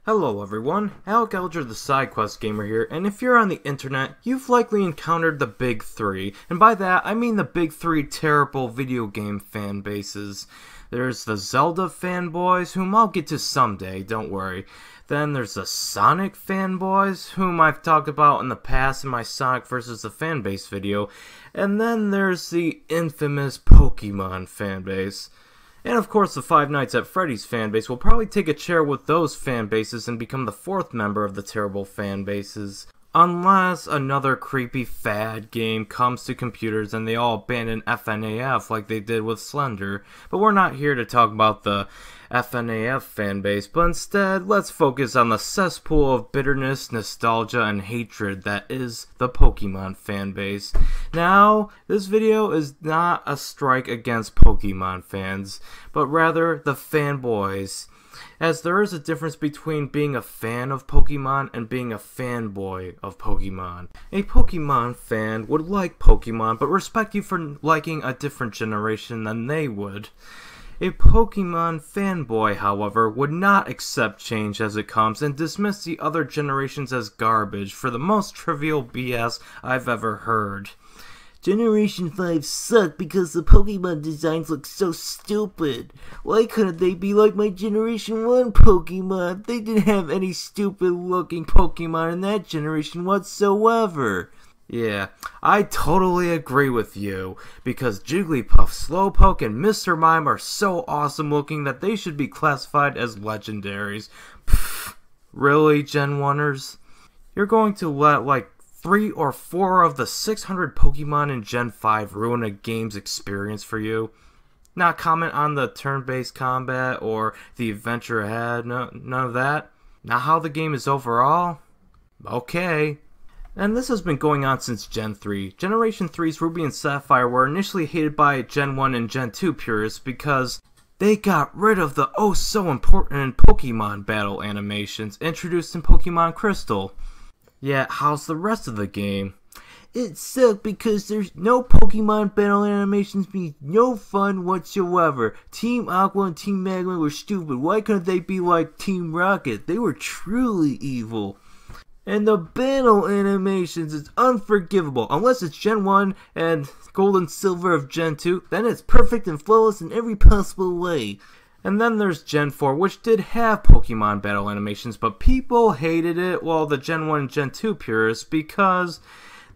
Hello everyone, Alec Elger the SideQuest Gamer here, and if you're on the internet, you've likely encountered the big three, and by that I mean the big three terrible video game fan bases. There's the Zelda fanboys, whom I'll get to someday, don't worry. Then there's the Sonic fanboys, whom I've talked about in the past in my Sonic vs. the Fanbase video, and then there's the infamous Pokemon fanbase. And of course the Five Nights at Freddy's fanbase will probably take a chair with those fanbases and become the fourth member of the terrible fanbases. Unless another creepy fad game comes to computers and they all abandon FNAF like they did with Slender. But we're not here to talk about the FNAF fanbase, but instead let's focus on the cesspool of bitterness, nostalgia, and hatred that is the Pokemon fanbase. Now, this video is not a strike against Pokemon fans, but rather the fanboys. As there is a difference between being a fan of Pokemon and being a fanboy of Pokemon. A Pokemon fan would like Pokemon, but respect you for liking a different generation than they would. A Pokemon fanboy, however, would not accept change as it comes and dismiss the other generations as garbage for the most trivial BS I've ever heard. Generation 5 sucked because the Pokemon designs look so stupid. Why couldn't they be like my Generation 1 Pokemon? They didn't have any stupid looking Pokemon in that generation whatsoever. Yeah, I totally agree with you, because Jigglypuff, Slowpoke, and Mr. Mime are so awesome looking that they should be classified as legendaries. Pfft, really, Gen 1ers? You're going to let like 3 or 4 of the 600 Pokemon in Gen 5 ruin a game's experience for you? Not comment on the turn-based combat or the adventure ahead, none of that? Not how the game is overall? Okay. And this has been going on since Gen 3. Generation 3's Ruby and Sapphire were initially hated by Gen 1 and Gen 2 purists because they got rid of the oh-so-important Pokemon battle animations introduced in Pokemon Crystal. Yet, how's the rest of the game? It sucked because there's no Pokemon battle animations, means no fun whatsoever. Team Aqua and Team Magma were stupid. Why couldn't they be like Team Rocket? They were truly evil. And the battle animations is unforgivable. Unless it's Gen 1 and Gold and Silver of Gen 2, then it's perfect and flawless in every possible way. And then there's Gen 4, which did have Pokemon battle animations, but people hated it, well, the Gen 1 and Gen 2 purists, because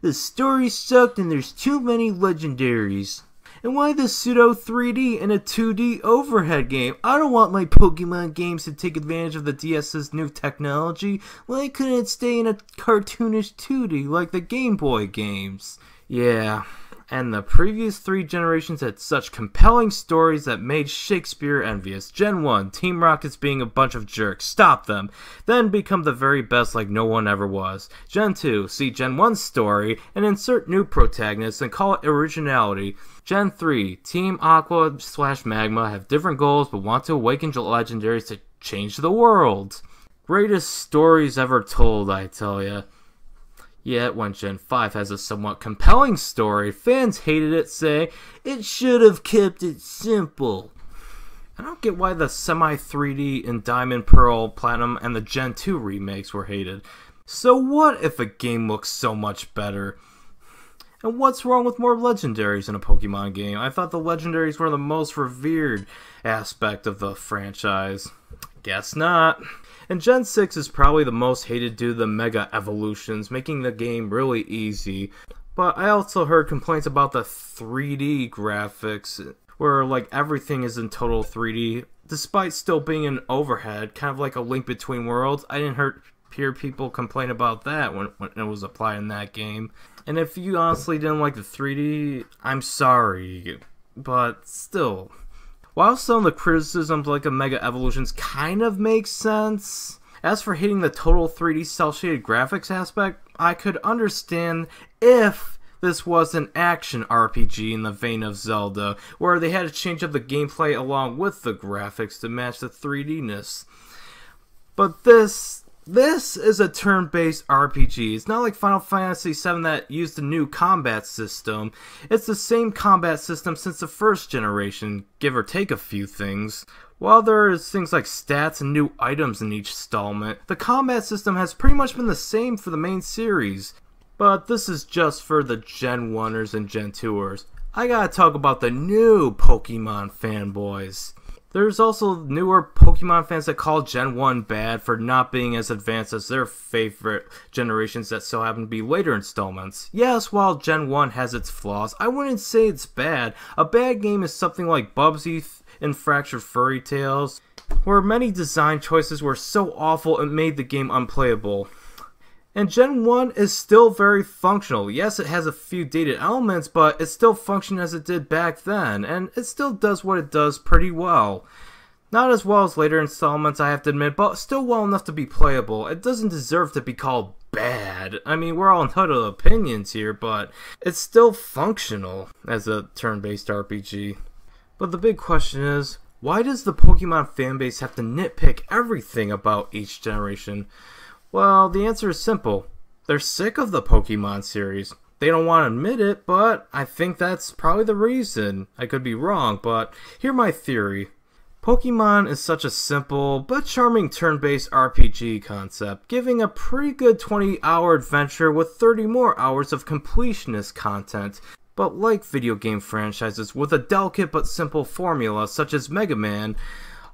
the story sucked and there's too many legendaries. And why the pseudo 3D in a 2D overhead game? I don't want my Pokemon games to take advantage of the DS's new technology. Why couldn't it stay in a cartoonish 2D like the Game Boy games? Yeah, and the previous 3 generations had such compelling stories that made Shakespeare envious. Gen 1, Team Rocket's being a bunch of jerks, stop them. Then become the very best like no one ever was. Gen 2, see Gen 1's story and insert new protagonists and call it originality. Gen 3, Team Aqua/Magma have different goals but want to awaken legendaries to change the world. Greatest stories ever told, I tell ya. Yet, when Gen 5 has a somewhat compelling story, fans hated it, saying, it should have kept it simple. I don't get why the semi-3D in Diamond, Pearl, Platinum, and the Gen 2 remakes were hated. So what if a game looks so much better? And what's wrong with more legendaries in a Pokemon game? I thought the legendaries were the most revered aspect of the franchise. Guess not. And Gen 6 is probably the most hated due to the Mega Evolutions, making the game really easy. But I also heard complaints about the 3D graphics, where like everything is in total 3D, despite still being an overhead, kind of like a Link Between Worlds. I didn't hear people complain about that when it was applied in that game. And if you honestly didn't like the 3D, I'm sorry, but still. While some of the criticisms like the Mega Evolutions kind of make sense, as for hitting the total 3D cel-shaded graphics aspect, I could understand if this was an action RPG in the vein of Zelda, where they had to change up the gameplay along with the graphics to match the 3D-ness. But this is a turn-based RPG. It's not like Final Fantasy VII that used a new combat system. It's the same combat system since the first generation, give or take a few things. While there is things like stats and new items in each installment, the combat system has pretty much been the same for the main series. But this is just for the Gen 1ers and Gen 2ers. I gotta talk about the new Pokemon fanboys. There's also newer Pokemon fans that call Gen 1 bad for not being as advanced as their favorite generations that so happen to be later installments. Yes, while Gen 1 has its flaws, I wouldn't say it's bad. A bad game is something like Bubsy and Fractured Furry Tales, where many design choices were so awful it made the game unplayable. And Gen 1 is still very functional. Yes, it has a few dated elements, but it still functions as it did back then, and it still does what it does pretty well. Not as well as later installments, I have to admit, but still well enough to be playable. It doesn't deserve to be called bad. I mean, we're all entitled to opinions here, but it's still functional as a turn-based RPG. But the big question is, why does the Pokemon fanbase have to nitpick everything about each generation? Well, the answer is simple. They're sick of the Pokemon series. They don't want to admit it, but I think that's probably the reason. I could be wrong, but here's my theory. Pokemon is such a simple but charming turn-based RPG concept, giving a pretty good 20-hour adventure with 30 more hours of completionist content. But like video game franchises with a delicate but simple formula such as Mega Man,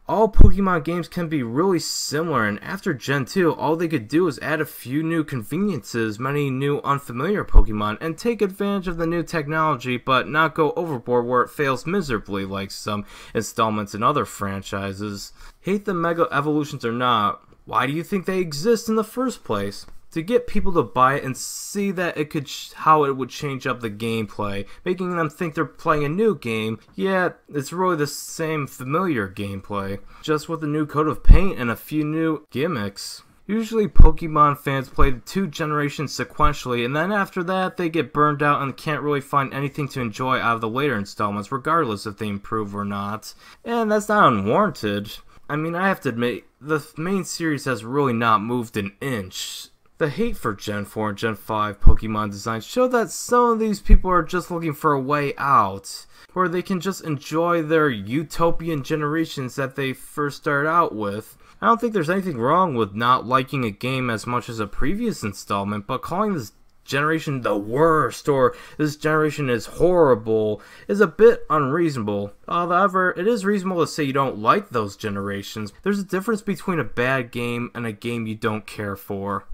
all Pokemon games can be really similar, and after Gen 2, all they could do is add a few new conveniences, many new unfamiliar Pokemon, and take advantage of the new technology, but not go overboard where it fails miserably like some installments in other franchises. Hate the Mega Evolutions or not, why do you think they exist in the first place? To get people to buy it and see that it could how it would change up the gameplay, making them think they're playing a new game, yet it's really the same familiar gameplay, just with a new coat of paint and a few new gimmicks. Usually Pokemon fans play the two generations sequentially, and then after that they get burned out and can't really find anything to enjoy out of the later installments, regardless if they improve or not. And that's not unwarranted. I mean, I have to admit, the main series has really not moved an inch. The hate for Gen 4 and Gen 5 Pokemon designs show that some of these people are just looking for a way out, where they can just enjoy their utopian generations that they first started out with. I don't think there's anything wrong with not liking a game as much as a previous installment, but calling this generation the worst or this generation is horrible is a bit unreasonable. However, it is reasonable to say you don't like those generations. There's a difference between a bad game and a game you don't care for.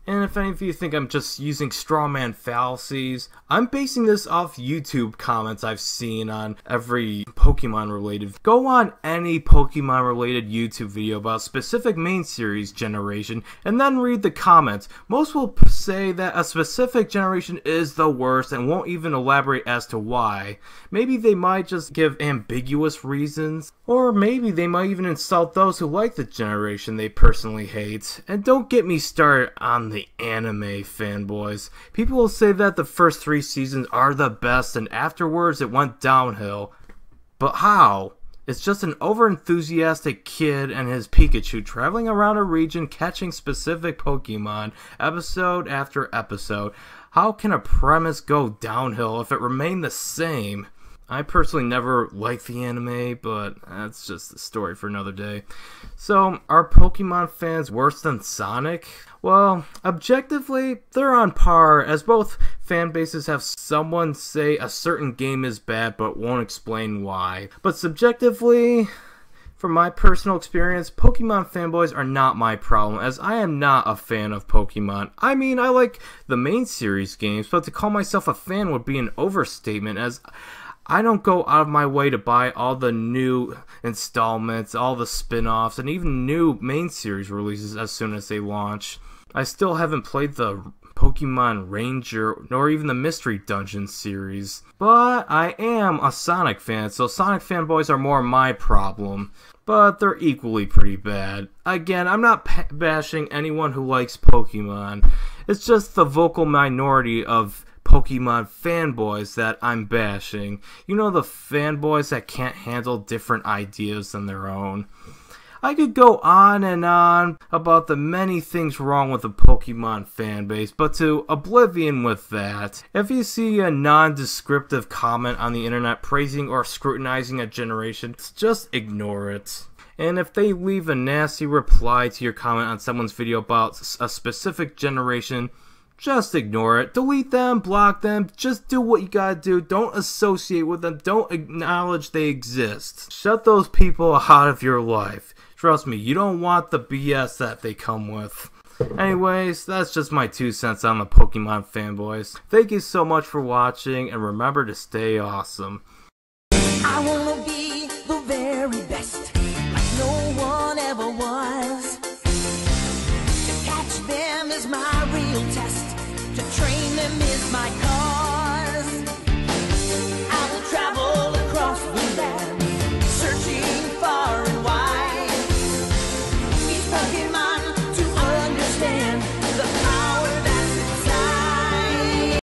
And if any of you think I'm just using straw man fallacies, I'm basing this off YouTube comments I've seen on every Pokemon related. Go on any Pokemon related YouTube video about specific main series generation and then read the comments. Most will say that a specific generation is the worst and won't even elaborate as to why. Maybe they might just give ambiguous reasons, or maybe they might even insult those who like the generation they personally hate. And don't get me started on the anime fanboys. People will say that the first 3 seasons are the best and afterwards it went downhill. But how? It's just an overenthusiastic kid and his Pikachu traveling around a region catching specific Pokemon episode after episode. How can a premise go downhill if it remained the same? I personally never liked the anime, but that's just a story for another day. So, are Pokemon fans worse than Sonic? Well, objectively, they're on par, as both fan bases have someone say a certain game is bad but won't explain why. But subjectively, from my personal experience, Pokemon fanboys are not my problem, as I am not a fan of Pokemon. I mean, I like the main series games, but to call myself a fan would be an overstatement, as I don't go out of my way to buy all the new installments, all the spin-offs, and even new main series releases as soon as they launch. I still haven't played the Pokemon Ranger, nor even the Mystery Dungeon series. But I am a Sonic fan, so Sonic fanboys are more my problem. But they're equally pretty bad. Again, I'm not bashing anyone who likes Pokemon. It's just the vocal minority of Pokemon fanboys that I'm bashing. You know, the fanboys that can't handle different ideas than their own. I could go on and on about the many things wrong with the Pokemon fanbase, but to oblivion with that. If you see a non-descriptive comment on the internet praising or scrutinizing a generation, just ignore it. And if they leave a nasty reply to your comment on someone's video about a specific generation, just ignore it. Delete them, block them, just do what you gotta do. Don't associate with them, don't acknowledge they exist. Shut those people out of your life. Trust me, you don't want the BS that they come with. Anyways, that's just my 2 cents on the Pokemon fanboys. Thank you so much for watching, and remember to stay awesome. I